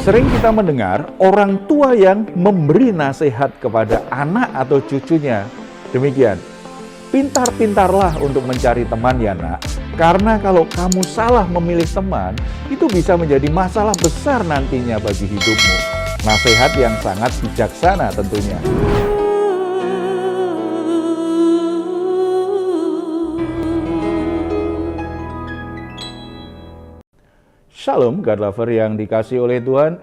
Sering kita mendengar orang tua yang memberi nasihat kepada anak atau cucunya. Demikian, pintar-pintarlah untuk mencari teman ya nak, karena kalau kamu salah memilih teman, itu bisa menjadi masalah besar nantinya bagi hidupmu. Nasihat yang sangat bijaksana tentunya. Shalom, God Lover yang dikasih oleh Tuhan.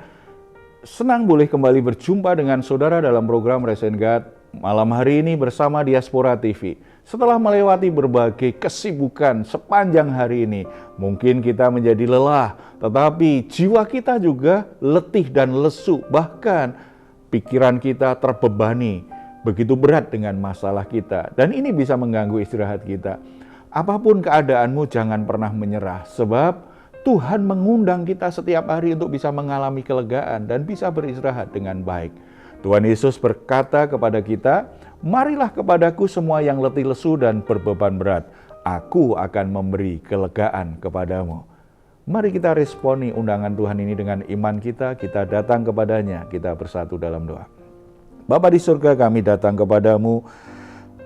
Senang boleh kembali berjumpa dengan saudara dalam program Resen God malam hari ini bersama Diaspora TV. Setelah melewati berbagai kesibukan sepanjang hari ini, mungkin kita menjadi lelah, tetapi jiwa kita juga letih dan lesu. Bahkan pikiran kita terbebani, begitu berat dengan masalah kita. Dan ini bisa mengganggu istirahat kita. Apapun keadaanmu, jangan pernah menyerah, sebab Tuhan mengundang kita setiap hari untuk bisa mengalami kelegaan dan bisa beristirahat dengan baik. Tuhan Yesus berkata kepada kita, "Marilah kepadaku semua yang letih lesu dan berbeban berat, aku akan memberi kelegaan kepadamu." Mari kita responi undangan Tuhan ini dengan iman kita datang kepadanya, kita bersatu dalam doa. Bapa di surga, kami datang kepadamu.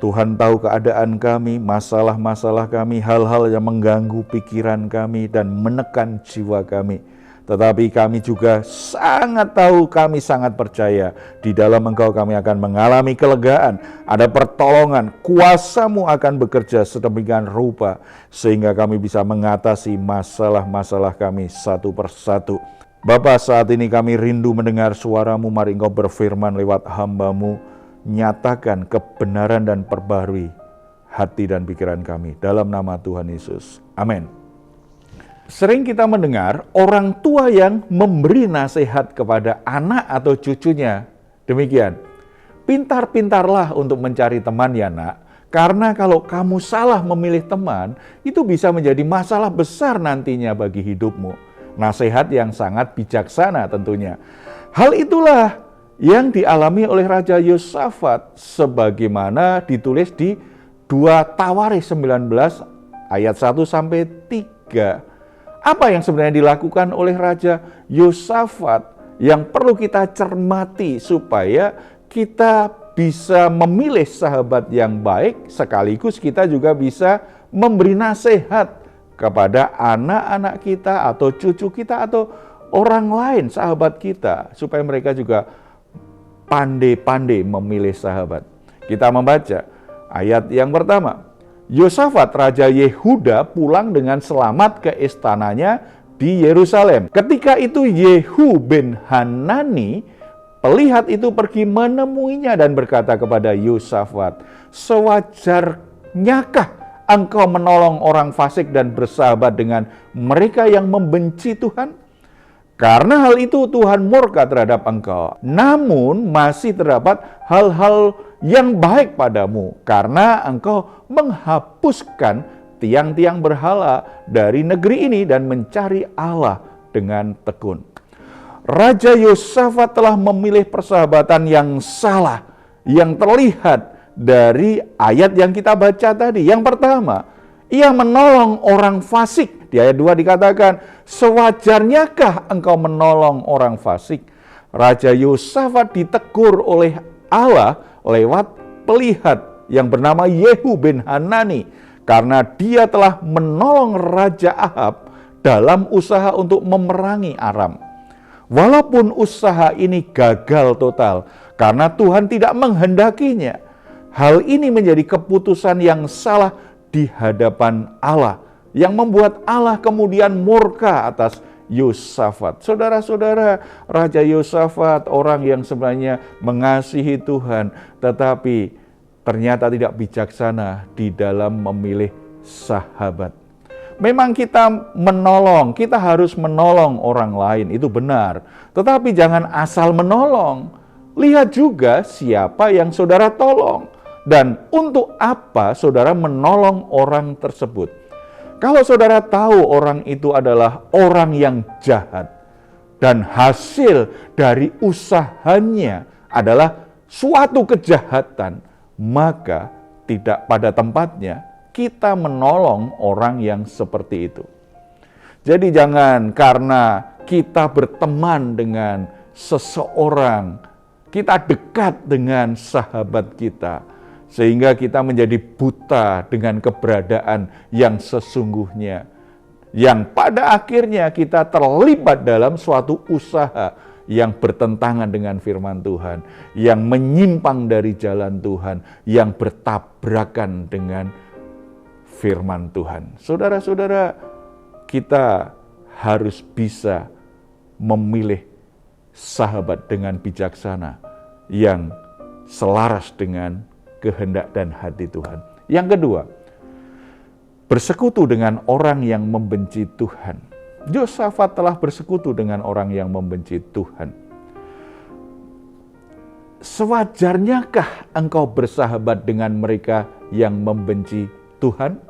Tuhan tahu keadaan kami, masalah-masalah kami, hal-hal yang mengganggu pikiran kami dan menekan jiwa kami. Tetapi kami juga sangat tahu, kami sangat percaya di dalam Engkau kami akan mengalami kelegaan. Ada pertolongan, kuasa-Mu akan bekerja sedemikian rupa sehingga kami bisa mengatasi masalah-masalah kami satu persatu. Bapa, saat ini kami rindu mendengar suara-Mu, mari Engkau berfirman lewat hamba-Mu. Nyatakan kebenaran dan perbarui hati dan pikiran kami. Dalam nama Tuhan Yesus. Amin. Sering kita mendengar orang tua yang memberi nasihat kepada anak atau cucunya. Demikian, pintar-pintarlah untuk mencari teman ya nak, karena kalau kamu salah memilih teman, itu bisa menjadi masalah besar nantinya bagi hidupmu. Nasihat yang sangat bijaksana tentunya. Hal itulah yang dialami oleh Raja Yosafat sebagaimana ditulis di 2 Tawarikh 19 ayat 1-3. Apa yang sebenarnya dilakukan oleh Raja Yosafat yang perlu kita cermati supaya kita bisa memilih sahabat yang baik, sekaligus kita juga bisa memberi nasihat kepada anak-anak kita atau cucu kita atau orang lain, sahabat kita, supaya mereka juga pandai-pandai memilih sahabat. Kita membaca ayat yang pertama. Yosafat Raja Yehuda pulang dengan selamat ke istananya di Yerusalem. Ketika itu Yehu bin Hanani, pelihat itu pergi menemuinya dan berkata kepada Yosafat, "Sewajarnyakah engkau menolong orang fasik dan bersahabat dengan mereka yang membenci Tuhan? Karena hal itu Tuhan murka terhadap engkau. Namun masih terdapat hal-hal yang baik padamu, karena engkau menghapuskan tiang-tiang berhala dari negeri ini dan mencari Allah dengan tekun." Raja Yosafat telah memilih persahabatan yang salah, yang terlihat dari ayat yang kita baca tadi. Yang pertama, ia menolong orang fasik. Di ayat 2 dikatakan, "Sewajarnyakah engkau menolong orang fasik?" Raja Yosafat ditegur oleh Allah lewat pelihat yang bernama Yehu bin Hanani, karena dia telah menolong Raja Ahab dalam usaha untuk memerangi Aram. Walaupun usaha ini gagal total karena Tuhan tidak menghendakinya, hal ini menjadi keputusan yang salah di hadapan Allah, yang membuat Allah kemudian murka atas Yosafat. Saudara-saudara, Raja Yosafat orang yang sebenarnya mengasihi Tuhan, tetapi ternyata tidak bijaksana di dalam memilih sahabat. Memang kita harus menolong orang lain, itu benar. Tetapi jangan asal menolong. Lihat juga siapa yang saudara tolong. Dan untuk apa saudara menolong orang tersebut. Kalau saudara tahu orang itu adalah orang yang jahat, dan hasil dari usahanya adalah suatu kejahatan, maka tidak pada tempatnya kita menolong orang yang seperti itu. Jadi jangan karena kita berteman dengan seseorang, kita dekat dengan sahabat kita, sehingga kita menjadi buta dengan keberadaan yang sesungguhnya, yang pada akhirnya kita terlibat dalam suatu usaha yang bertentangan dengan firman Tuhan, yang menyimpang dari jalan Tuhan, yang bertabrakan dengan firman Tuhan. Saudara-saudara, kita harus bisa memilih sahabat dengan bijaksana yang selaras dengan kehendak dan hati Tuhan. Yang kedua, bersekutu dengan orang yang membenci Tuhan. Yosafat telah bersekutu dengan orang yang membenci Tuhan. Sewajarnyakah engkau bersahabat dengan mereka yang membenci Tuhan?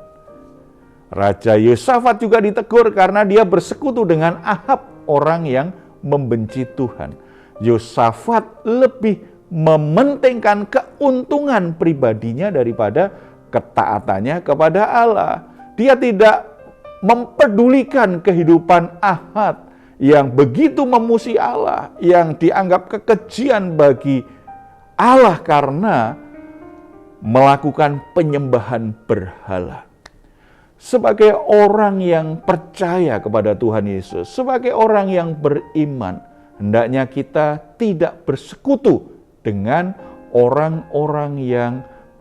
Raja Yosafat juga ditegur karena dia bersekutu dengan Ahab, orang yang membenci Tuhan. Yosafat lebih mementingkan keuntungan pribadinya daripada ketaatannya kepada Allah. Dia tidak mempedulikan kehidupan Ahab yang begitu memuji Allah, yang dianggap kekejian bagi Allah karena melakukan penyembahan berhala. Sebagai orang yang percaya kepada Tuhan Yesus, sebagai orang yang beriman, hendaknya kita tidak bersekutu dengan orang-orang yang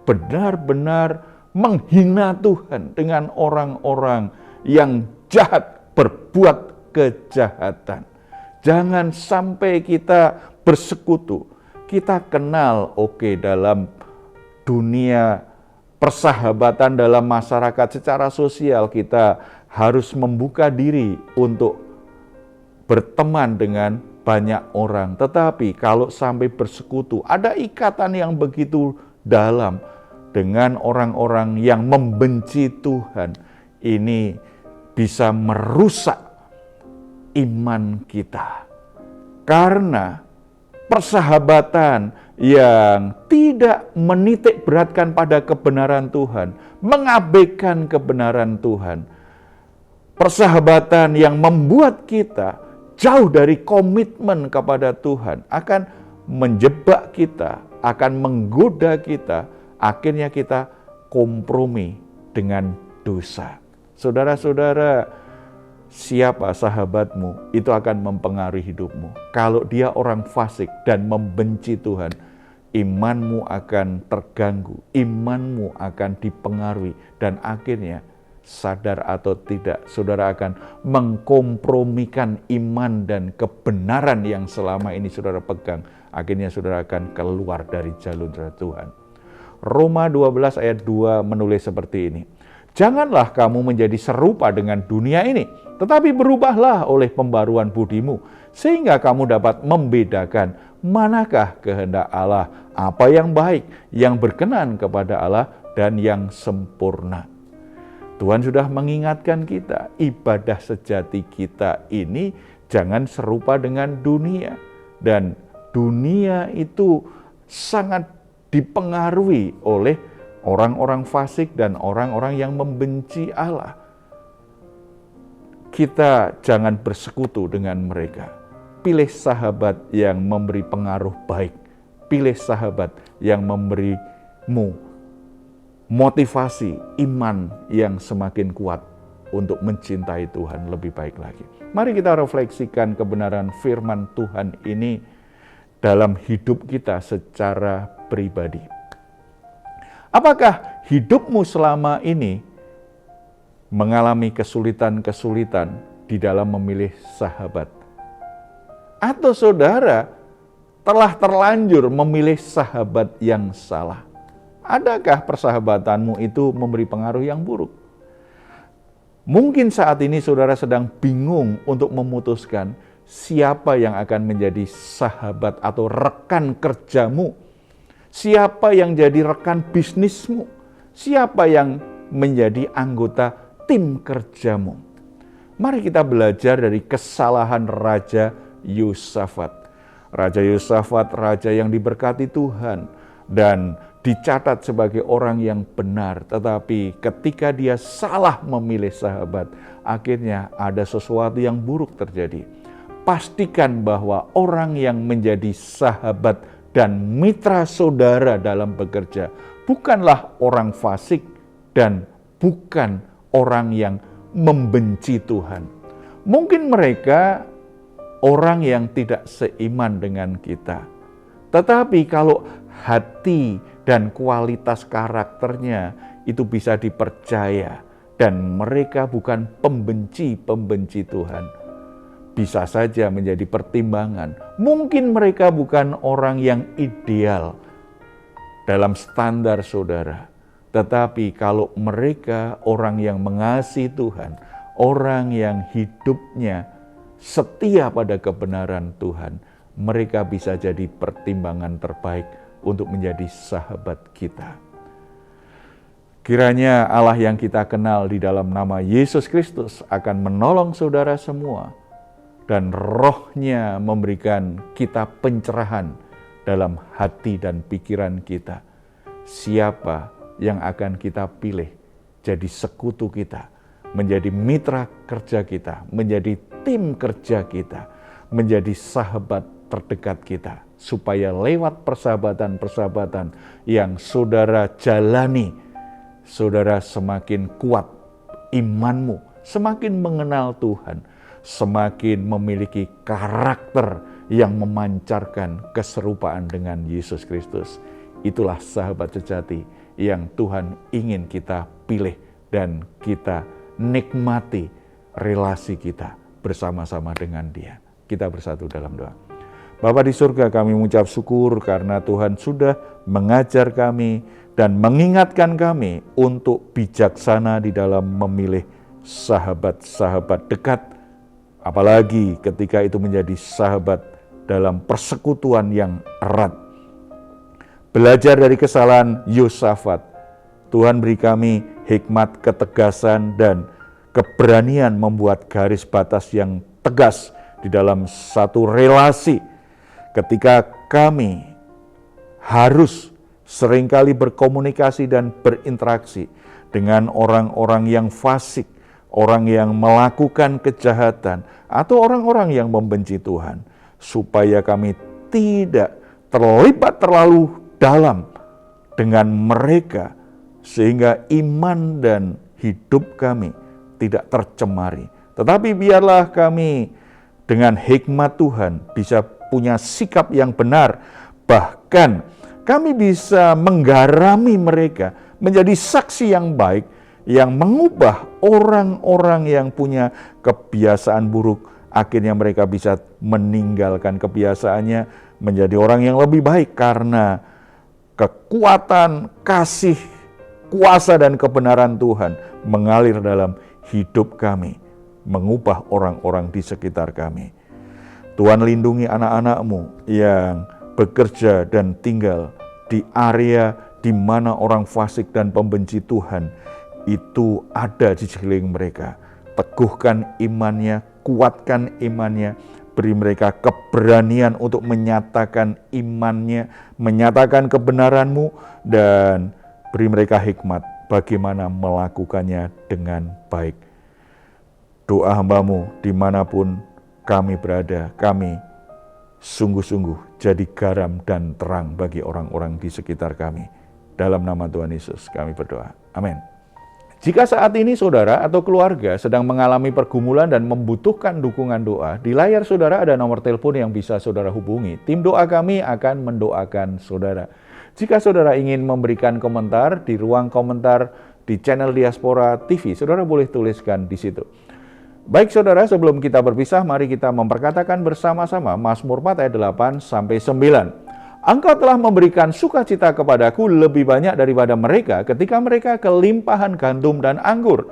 benar-benar menghina Tuhan, dengan orang-orang yang jahat, berbuat kejahatan. Jangan sampai kita bersekutu. Kita kenal, dalam dunia persahabatan, dalam masyarakat secara sosial, kita harus membuka diri untuk berteman dengan banyak orang. Tetapi kalau sampai bersekutu, ada ikatan yang begitu dalam dengan orang-orang yang membenci Tuhan, ini bisa merusak iman kita. Karena persahabatan yang tidak menitik beratkan pada kebenaran Tuhan, mengabaikan kebenaran Tuhan, persahabatan yang membuat kita jauh dari komitmen kepada Tuhan, akan menjebak kita, akan menggoda kita, akhirnya kita kompromi dengan dosa. Saudara-saudara, siapa sahabatmu, itu akan mempengaruhi hidupmu. Kalau dia orang fasik dan membenci Tuhan, imanmu akan terganggu, imanmu akan dipengaruhi, dan akhirnya sadar atau tidak, saudara akan mengkompromikan iman dan kebenaran yang selama ini saudara pegang. Akhirnya saudara akan keluar dari jalur Tuhan. Roma 12 ayat 2 menulis seperti ini. Janganlah kamu menjadi serupa dengan dunia ini, tetapi berubahlah oleh pembaruan budimu, sehingga kamu dapat membedakan manakah kehendak Allah, apa yang baik, yang berkenan kepada Allah, dan yang sempurna. Tuhan sudah mengingatkan kita, ibadah sejati kita ini jangan serupa dengan dunia. Dan dunia itu sangat dipengaruhi oleh orang-orang fasik dan orang-orang yang membenci Allah. Kita jangan bersekutu dengan mereka. Pilih sahabat yang memberi pengaruh baik. Pilih sahabat yang memberimu motivasi iman yang semakin kuat untuk mencintai Tuhan lebih baik lagi. Mari kita refleksikan kebenaran firman Tuhan ini dalam hidup kita secara pribadi. Apakah hidupmu selama ini mengalami kesulitan-kesulitan di dalam memilih sahabat? Atau saudara telah terlanjur memilih sahabat yang salah? Adakah persahabatanmu itu memberi pengaruh yang buruk? Mungkin saat ini saudara sedang bingung untuk memutuskan siapa yang akan menjadi sahabat atau rekan kerjamu. Siapa yang jadi rekan bisnismu? Siapa yang menjadi anggota tim kerjamu? Mari kita belajar dari kesalahan Raja Yosafat. Raja Yosafat, raja yang diberkati Tuhan dan dicatat sebagai orang yang benar. Tetapi ketika dia salah memilih sahabat, akhirnya ada sesuatu yang buruk terjadi. pastikan bahwa orang yang menjadi sahabat dan mitra saudara dalam bekerja bukanlah orang fasik dan bukan orang yang membenci Tuhan. Mungkin mereka orang yang tidak seiman dengan kita. Tetapi kalau hati dan kualitas karakternya itu bisa dipercaya dan mereka bukan pembenci Tuhan, bisa saja menjadi pertimbangan. Mungkin mereka bukan orang yang ideal dalam standar saudara, tetapi kalau mereka orang yang mengasihi Tuhan, orang yang hidupnya setia pada kebenaran Tuhan, mereka bisa jadi pertimbangan terbaik untuk menjadi sahabat kita. Kiranya Allah yang kita kenal di dalam nama Yesus Kristus akan menolong saudara semua, dan Roh-Nya memberikan kita pencerahan dalam hati dan pikiran kita. Siapa yang akan kita pilih jadi sekutu kita, menjadi mitra kerja kita, menjadi tim kerja kita, menjadi sahabat terdekat kita, supaya lewat persahabatan-persahabatan yang saudara jalani, saudara semakin kuat imanmu, semakin mengenal Tuhan, semakin memiliki karakter yang memancarkan keserupaan dengan Yesus Kristus. Itulah sahabat sejati yang Tuhan ingin kita pilih dan kita nikmati relasi kita bersama-sama dengan Dia. Kita bersatu dalam doa. Bapa di surga, kami mengucap syukur karena Tuhan sudah mengajar kami dan mengingatkan kami untuk bijaksana di dalam memilih sahabat-sahabat dekat, apalagi ketika itu menjadi sahabat dalam persekutuan yang erat. Belajar dari kesalahan Yosafat, Tuhan beri kami hikmat, ketegasan, dan keberanian membuat garis batas yang tegas di dalam satu relasi. Ketika kami harus seringkali berkomunikasi dan berinteraksi dengan orang-orang yang fasik, orang yang melakukan kejahatan, atau orang-orang yang membenci Tuhan, supaya kami tidak terlibat terlalu dalam dengan mereka, sehingga iman dan hidup kami tidak tercemari. Tetapi biarlah kami dengan hikmat Tuhan bisa punya sikap yang benar, bahkan kami bisa menggarami mereka menjadi saksi yang baik, yang mengubah orang-orang yang punya kebiasaan buruk. Akhirnya mereka bisa meninggalkan kebiasaannya menjadi orang yang lebih baik karena kekuatan, kasih, kuasa, dan kebenaran Tuhan mengalir dalam hidup kami, mengubah orang-orang di sekitar kami. Tuhan lindungi anak-anak-Mu yang bekerja dan tinggal di area di mana orang fasik dan pembenci Tuhan itu ada di sekeliling mereka. Teguhkan imannya, kuatkan imannya, beri mereka keberanian untuk menyatakan imannya, menyatakan kebenaran-Mu, dan beri mereka hikmat bagaimana melakukannya dengan baik. Doa hamba-Mu dimanapun kami berada, kami sungguh-sungguh jadi garam dan terang bagi orang-orang di sekitar kami. Dalam nama Tuhan Yesus kami berdoa. Amin. Jika saat ini saudara atau keluarga sedang mengalami pergumulan dan membutuhkan dukungan doa, di layar saudara ada nomor telepon yang bisa saudara hubungi. Tim doa kami akan mendoakan saudara. Jika saudara ingin memberikan komentar di ruang komentar di channel Diaspora TV, saudara boleh tuliskan di situ. Baik saudara, sebelum kita berpisah, mari kita memperkatakan bersama-sama Mazmur 4 ayat 8-9. Engkau telah memberikan sukacita kepadaku lebih banyak daripada mereka ketika mereka kelimpahan gandum dan anggur.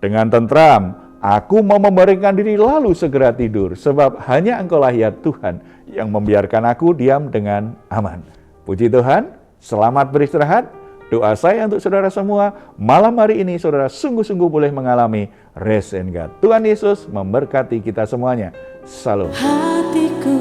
Dengan tentram, aku mau memberikan diri lalu segera tidur, sebab hanya Engkaulah ya Tuhan yang membiarkan aku diam dengan aman. Puji Tuhan, selamat beristirahat. Doa saya untuk saudara semua, malam hari ini saudara sungguh-sungguh boleh mengalami rest in God. Tuhan Yesus memberkati kita semuanya. Salam. Hatiku